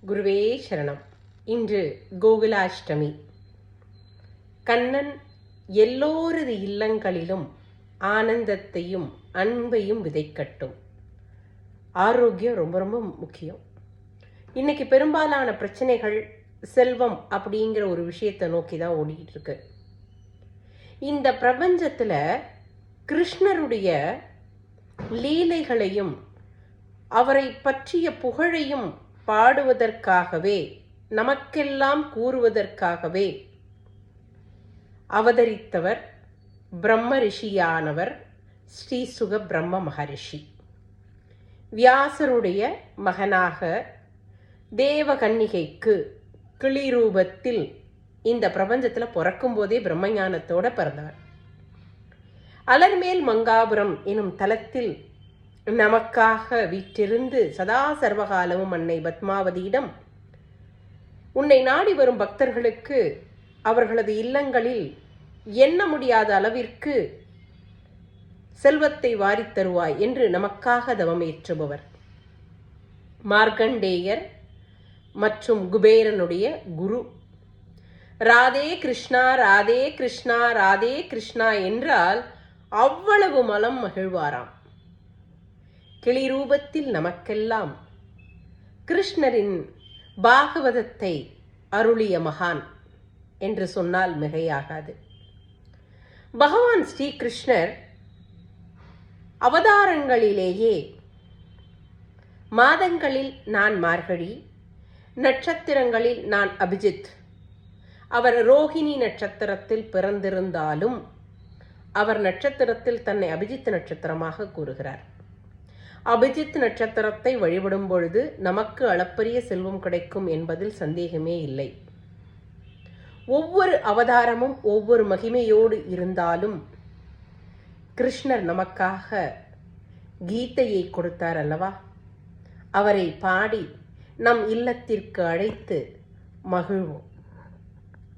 குருவே சரணம். இன்று கோகுலாஷ்டமி. கண்ணன் எல்லோரது இல்லங்களிலும் ஆனந்தத்தையும் அன்பையும் விதைக்கட்டும். ஆரோக்கியம் ரொம்ப ரொம்ப முக்கியம். இன்னைக்கு பெரும்பாலான பிரச்சனைகள் செல்வம் அப்படிங்கிற ஒரு விஷயத்தை நோக்கி தான் ஓடிக்கிட்டு இருக்கு. இந்த பிரபஞ்சத்தில் கிருஷ்ணருடைய லீலைகளையும் அவரை பற்றிய புகழையும் பாடுவதற்காகவே, நமக்கெல்லாம் கூறுவதற்காகவே அவதரித்தவர் பிரம்ம ரிஷியானவர் ஸ்ரீ சுக பிரம்ம மகரிஷி. வியாசருடைய மகனாக தேவகன்னிகைக்கு கிளி ரூபத்தில் இந்த பிரபஞ்சத்தில் பிறக்கும் போதே பிரம்மஞானத்தோட பிறந்தவர். அலர்மேல் மங்காபுரம் எனும் தலத்தில் நமக்காக வீற்றிருந்து சதா சர்வகாலமும் அன்னை பத்மாவதியிடம் உன்னை நாடி வரும் பக்தர்களுக்கு அவர்களது இல்லங்களில் எண்ண முடியாத அளவிற்கு செல்வத்தை வாரித் தருவாய் என்று நமக்காக தவமேற்றுபவர். மார்க்கண்டேயர் மற்றும் குபேரனுடைய குரு. ராதே கிருஷ்ணா ராதே கிருஷ்ணா ராதே கிருஷ்ணா என்றால் அவ்வளவு மனம் மகிழ்வாராம். கிளி ரூபத்தில் நமக்கெல்லாம் கிருஷ்ணரின் பாகவதத்தை அருளிய மகான் என்று சொன்னால் மிகையாகாது. பகவான் ஸ்ரீகிருஷ்ணர் அவதாரங்களிலேயே மாதங்களில் நான் மார்கழி, நட்சத்திரங்களில் நான் அபிஜித். அவர் ரோஹிணி நட்சத்திரத்தில் பிறந்திருந்தாலும் அவர் நட்சத்திரத்தில் தன்னை அபிஜித் நட்சத்திரமாக கூறுகிறார். அபிஜித் நட்சத்திரத்தை வழிபடும் பொழுது நமக்கு அளப்பரிய செல்வம் கிடைக்கும் என்பதில் சந்தேகமே இல்லை. ஒவ்வொரு அவதாரமும் ஒவ்வொரு மகிமையோடு இருந்தாலும் கிருஷ்ணர் நமக்காக கீதையை கொடுத்தார் அல்லவா? அவரை பாடி நம் இல்லத்திற்கு அழைத்து மகிழ்வோம்.